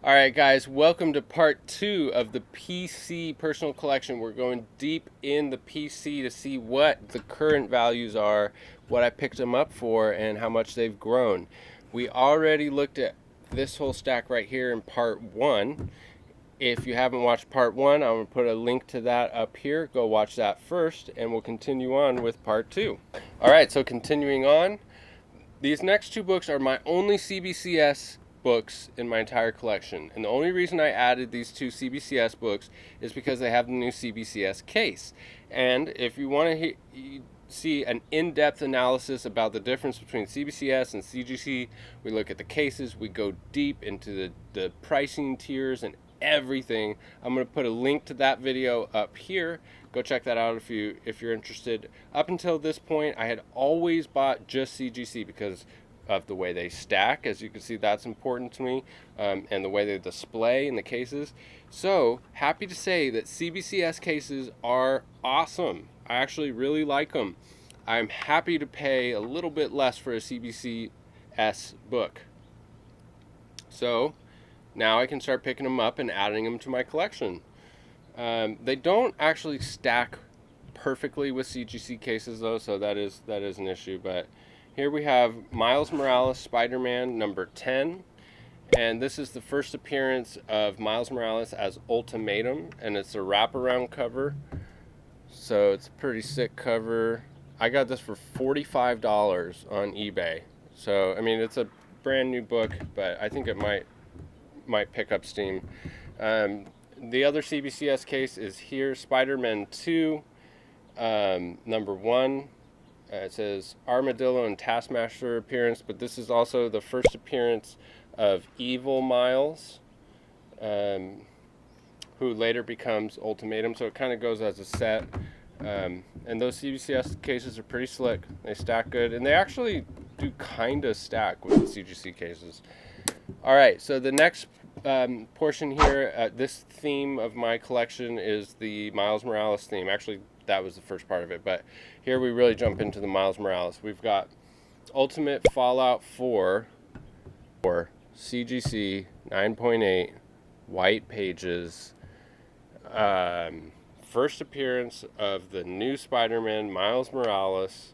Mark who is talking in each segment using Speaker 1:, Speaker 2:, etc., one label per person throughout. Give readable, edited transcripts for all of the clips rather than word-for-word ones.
Speaker 1: All right, guys, welcome to part 2 of the PC personal collection. We're going deep in the PC to see what the current values are, what I picked them up for, and how much they've grown. We already looked at this whole stack right here in part 1. If you haven't watched part 1, I'm going to put a link to that up here. Go watch that first, and we'll continue on with part 2. All right, so continuing on, these next two books are my only CBCS books in my entire collection, and the only reason I added these two CBCS books is because they have the new CBCS case. And if you want to see an in-depth analysis about the difference between CBCS and CGC, we look at the cases, we go deep into the pricing tiers and everything. I'm going to put a link to that video up here. Go check that out if you're interested. Up until this point, I had always bought just CGC because of the way they stack. As you can see, that's important to me, and the way they display in the cases. So happy to say that CBCS cases are awesome. I actually really like them. I'm happy to pay a little bit less for a CBCS book. So now I can start picking them up and adding them to my collection. They don't actually stack perfectly with CGC cases though, so that is an issue. But here we have Miles Morales Spider-Man number 10, and this is the first appearance of Miles Morales as Ultimatum, and it's a wraparound cover, so it's a pretty sick cover. I got this for $45 on eBay, so I mean it's a brand new book, but I think it might pick up steam. The other CBCS case is here, Spider-Man 2, number 1. It says Armadillo and Taskmaster appearance, but this is also the first appearance of Evil Miles, who later becomes Ultimatum, so it kind of goes as a set. And those CBCS cases are pretty slick. They stack good, and they actually do kind of stack with the CGC cases. All right, so the next portion here, this theme of my collection is the Miles Morales theme. Actually, that was the first part of it, but here we really jump into the Miles Morales. We've got Ultimate Fallout 4 or CGC 9.8 white pages. First appearance of the new Spider-Man, Miles Morales,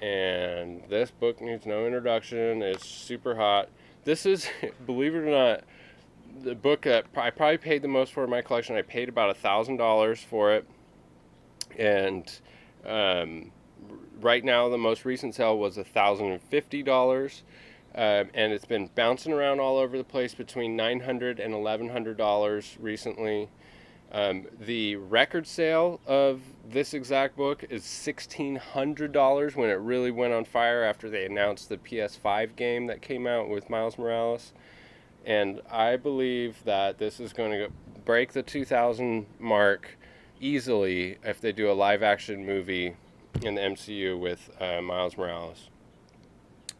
Speaker 1: and this book needs no introduction. It's super hot. This is, believe it or not, the book that I probably paid the most for in my collection. I paid about $1,000 for it. And right now the most recent sale was $1,050, and it's been bouncing around all over the place between $900 and $1,100 recently. The record sale of this exact book is $1,600 when it really went on fire after they announced the PS5 game that came out with Miles Morales. And I believe that this is going to break the 2,000 mark easily if they do a live action movie in the MCU with Miles Morales.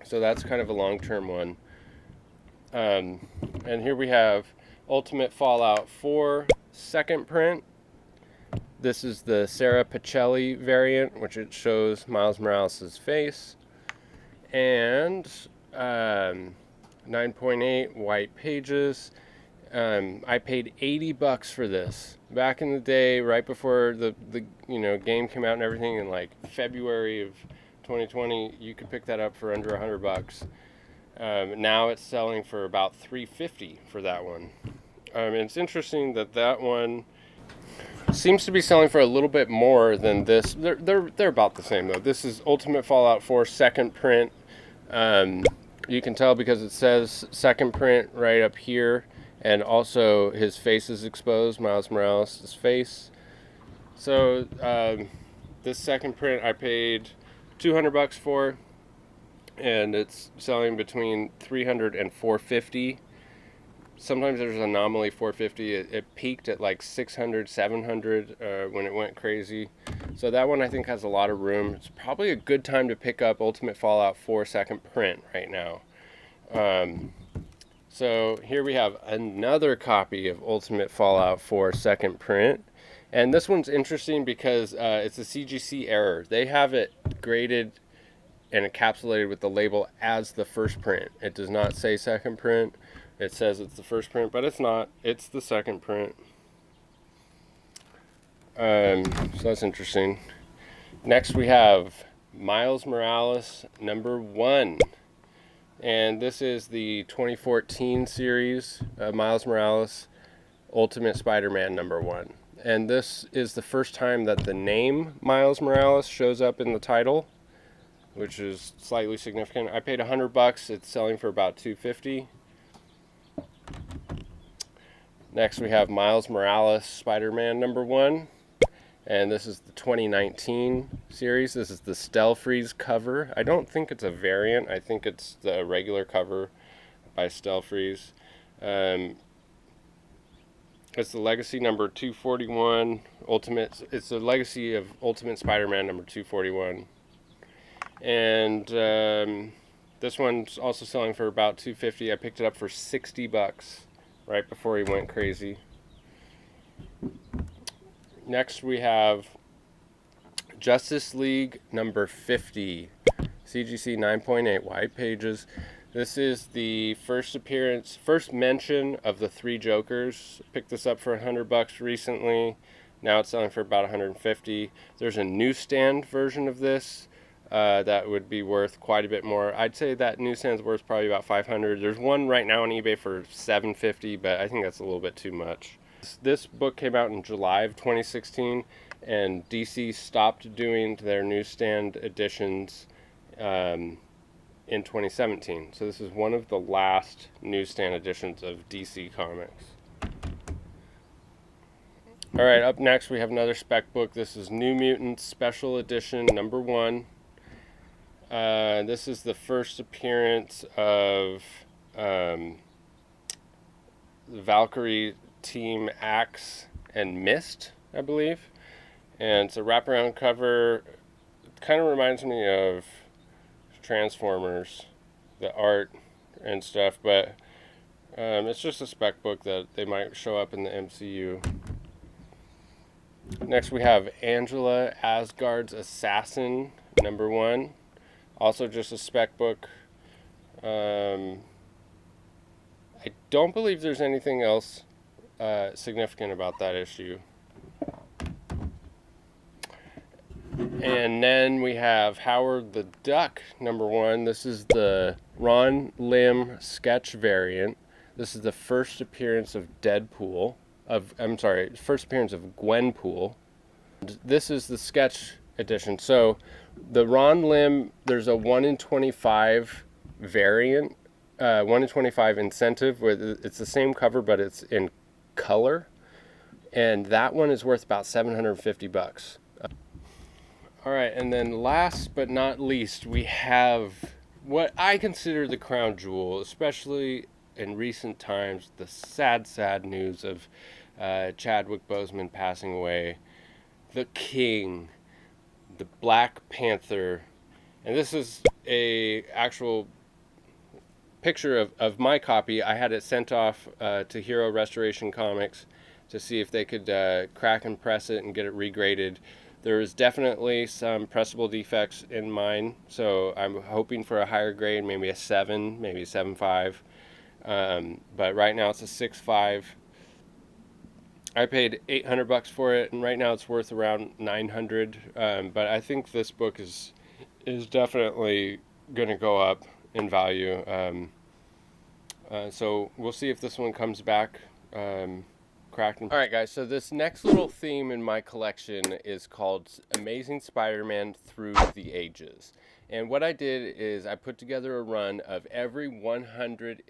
Speaker 1: So that's kind of a long-term one. And here we have Ultimate Fallout 4 second print. This is the Sarah Pacelli variant, which it shows Miles Morales' face. And 9.8 white pages. I paid $80 for this back in the day, right before the game came out and everything, in like February of 2020. You could pick that up for under $100. Now it's selling for about $350 for that one. It's interesting that one seems to be selling for a little bit more than this. They're about the same though. This is Ultimate Fallout 4 second print. You can tell because it says second print right up here. And also his face is exposed, Miles Morales' face. So this second print I paid $200 for, and it's selling between $300 and $450. Sometimes there's an anomaly $450. It peaked at like $600, $700 when it went crazy. So that one I think has a lot of room. It's probably a good time to pick up Ultimate Fallout 4 second print right now. So here we have another copy of Ultimate Fallout 4 second print. And this one's interesting because it's a CGC error. They have it graded and encapsulated with the label as the first print. It does not say second print. It says it's the first print, but it's not. It's the second print. So that's interesting. Next we have Miles Morales #1. And this is the 2014 series, Miles Morales Ultimate Spider-Man #1. And this is the first time that the name Miles Morales shows up in the title, which is slightly significant. I paid $100. It's selling for about $250. Next we have Miles Morales Spider-Man #1. And this is the 2019 series. This is the Stelfreeze cover. I don't think it's a variant. I think it's the regular cover by Stelfreeze. It's the Legacy #241 Ultimate. It's the Legacy of Ultimate Spider-Man #241. And this one's also selling for about $250. I picked it up for $60 right before he went crazy. Next we have Justice League #50, CGC 9.8 white pages. This is the first mention of the 3 Jokers. Picked this up for $100 recently. Now it's selling for about $150. There's a newsstand version of this that would be worth quite a bit more. I'd say that newsstand's worth probably about $500. There's one right now on eBay for $750, but I think that's a little bit too much. This book came out in July of 2016, and DC stopped doing their newsstand editions in 2017. So this is one of the last newsstand editions of DC Comics. Alright, up next we have another spec book. This is New Mutants Special Edition #1. This is the first appearance of the Valkyrie Team Axe and Mist, I believe. And it's a wraparound cover. It kind of reminds me of Transformers, the art and stuff, but it's just a spec book that they might show up in the MCU. Next we have Angela Asgard's Assassin #1. Also just a spec book. I don't believe there's anything else significant about that issue. And then we have Howard the Duck #1. This is the Ron Lim sketch variant. This is the first appearance of Gwenpool. This is the sketch edition. So the Ron Lim, there's a 1 in 25 variant, 1 in 25 incentive, where it's the same cover but it's in color, and that one is worth about $750. All right, and then last but not least, we have what I consider the crown jewel, especially in recent times, the sad news of Chadwick Boseman passing away, the King, the Black Panther. And this is a actual picture of my copy. I had it sent off to Hero Restoration Comics to see if they could crack and press it and get it regraded. There is definitely some pressable defects in mine, so I'm hoping for a higher grade, maybe a 7, maybe a 7.5. But right now it's a 6.5. I paid $800 for it, and right now it's worth around $900. But I think this book is definitely going to go up in value. So we'll see if this one comes back cracked. All right, guys. So this next little theme in my collection is called Amazing Spider-Man Through the Ages. And what I did is I put together a run of every 100th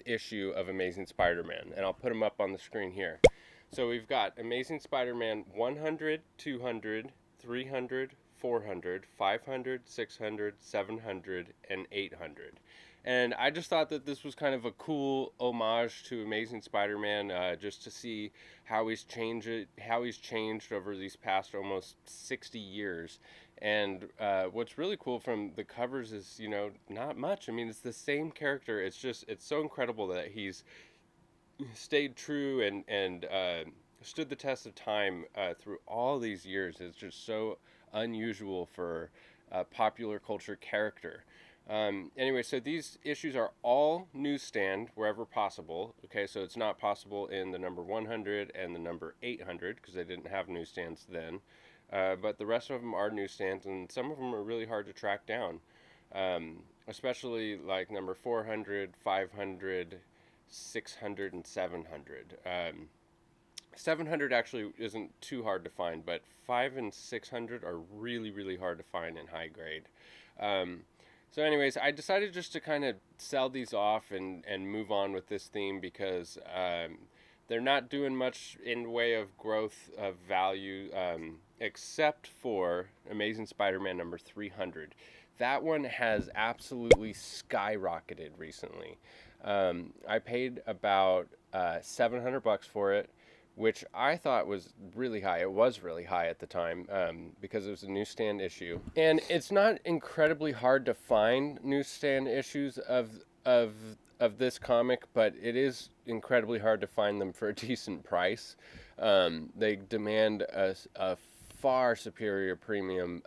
Speaker 1: issue of Amazing Spider-Man, and I'll put them up on the screen here. So we've got Amazing Spider-Man 100, 200, 300, 400, 500, 600, 700, and 800. And I just thought that this was kind of a cool homage to Amazing Spider-Man, just to see how he's changed over these past almost 60 years. And what's really cool from the covers is, not much. I mean, it's the same character. It's so incredible that he's stayed true and stood the test of time through all these years. It's just so unusual for a popular culture character. Anyway, so these issues are all newsstand wherever possible. Okay, so it's not possible in the number 100 and the number 800 because they didn't have newsstands then. But the rest of them are newsstands, and some of them are really hard to track down, especially like number 400, 500, 600, and 700. 700 actually isn't too hard to find, but 5 and 600 are really, really hard to find in high grade. So anyways, I decided just to kind of sell these off and move on with this theme because they're not doing much in way of growth of value except for Amazing Spider-Man number 300. That one has absolutely skyrocketed recently. I paid about $700 for it, which I thought was really high. It was really high at the time because it was a newsstand issue. And it's not incredibly hard to find newsstand issues of this comic, but it is incredibly hard to find them for a decent price. They demand a far superior premium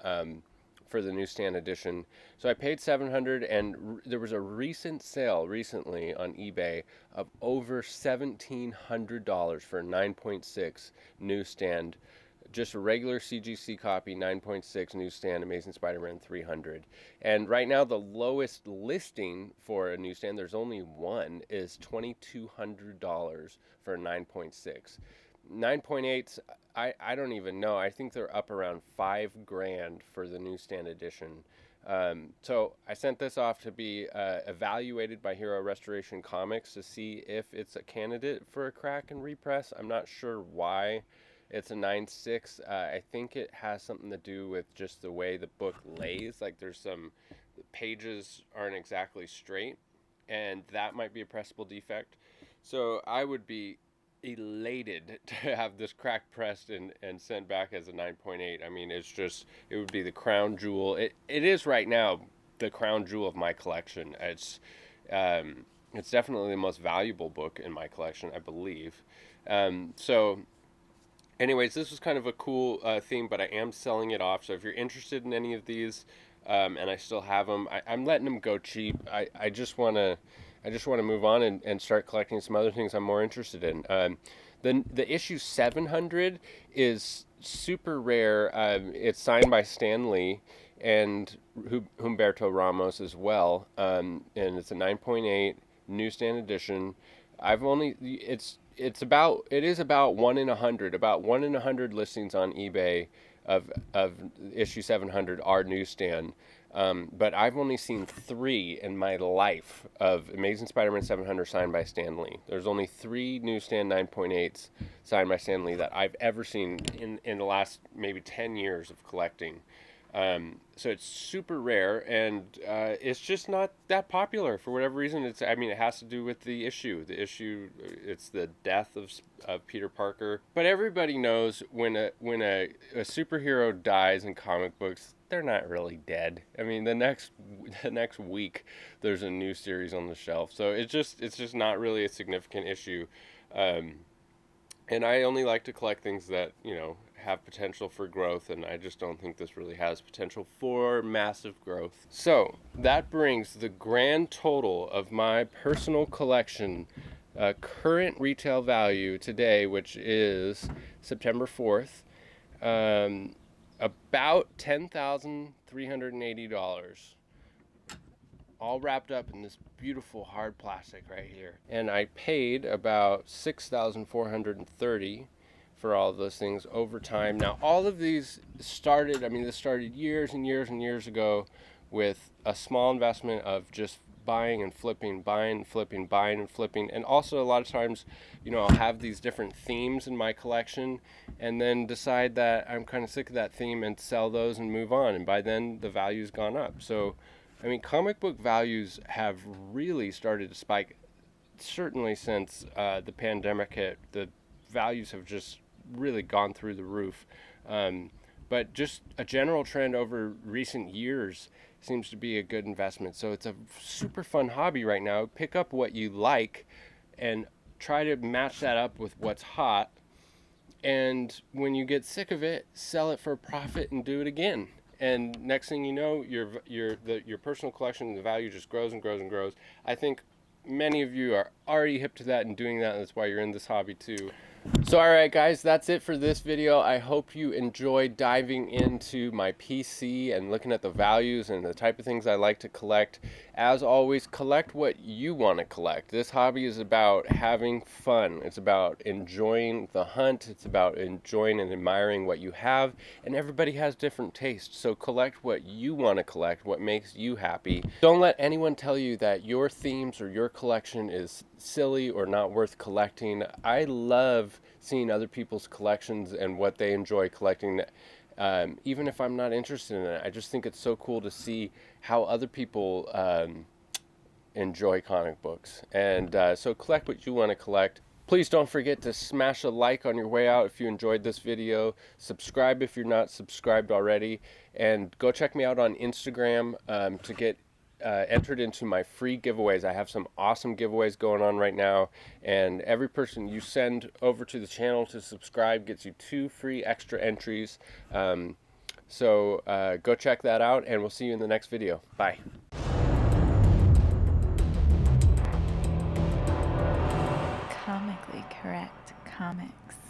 Speaker 1: for the newsstand edition. So I paid $700, and there was a recent sale recently on eBay of over $1,700 for a 9.6 newsstand, just a regular CGC copy, 9.6 newsstand Amazing Spider-Man 300. And right now the lowest listing for a newsstand, there's only one, is $2,200 for a 9.6. 9.8s, I don't even know. I think they're up around $5,000 for the newsstand edition. So I sent this off to be evaluated by Hero Restoration Comics to see if it's a candidate for a crack and repress. I'm not sure why it's a 9.6. I think it has something to do with just the way the book lays. Like there's the pages aren't exactly straight, and that might be a pressable defect. So I would be elated to have this crack pressed and sent back as a 9.8. I mean, it would be the crown jewel. It is right now the crown jewel of my collection. It's definitely the most valuable book in my collection, I believe. So anyways, this was kind of a cool theme, but I am selling it off. So if you're interested in any of these, and I still have them, I'm letting them go cheap. I just want to move on and start collecting some other things I'm more interested in. The issue 700 is super rare. It's signed by Stan Lee and Humberto Ramos as well, and it's a 9.8 newsstand edition. It is about 1 in 100. About 1 in 100 listings on eBay of issue 700 are newsstand. But I've only seen 3 in my life of Amazing Spider-Man 700 signed by Stan Lee. There's only 3 newsstand 9.8s signed by Stan Lee that I've ever seen in the last maybe 10 years of collecting. So it's super rare, and it's just not that popular for whatever reason. It has to do with the issue. The issue, it's the death of Peter Parker. But everybody knows when a superhero dies in comic books, they're not really dead. I mean, the next week there's a new series on the shelf. So it's just not really a significant issue. And I only like to collect things that, have potential for growth, and I just don't think this really has potential for massive growth. So that brings the grand total of my personal collection current retail value today, which is September 4th, about $10,380. All wrapped up in this beautiful hard plastic right here. And I paid about $6,430 for all of those things over time. Now, all of these this started years and years and years ago with a small investment of just buying and flipping, buying and flipping, buying and flipping. And also a lot of times, I'll have these different themes in my collection and then decide that I'm kind of sick of that theme and sell those and move on. And by then the value's gone up. So, comic book values have really started to spike, certainly since the pandemic hit. The values have just really gone through the roof. But just a general trend over recent years seems to be a good investment. So it's a super fun hobby right now. Pick up what you like and try to match that up with what's hot. And when you get sick of it, sell it for a profit and do it again. and next thing you know, your personal collection, the value just grows and grows and grows. I think many of you are already hip to that and doing that, and that's why you're in this hobby too. So alright guys, that's it for this video. I hope you enjoyed diving into my PC and looking at the values and the type of things I like to collect. As always, collect what you want to collect. This hobby is about having fun. It's about enjoying the hunt. It's about enjoying and admiring what you have, and everybody has different tastes. So collect what you want to collect, what makes you happy. Don't let anyone tell you that your themes or your collection is silly or not worth collecting. I love seeing other people's collections and what they enjoy collecting, even if I'm not interested in it. I just think it's so cool to see how other people enjoy comic books. And so collect what you want to collect. Please don't forget to smash a like on your way out if you enjoyed this video. Subscribe if you're not subscribed already. And go check me out on Instagram to get entered into my free giveaways. I have some awesome giveaways going on right now, and every person you send over to the channel to subscribe gets you 2 free extra entries. So go check that out, and we'll see you in the next video. Bye.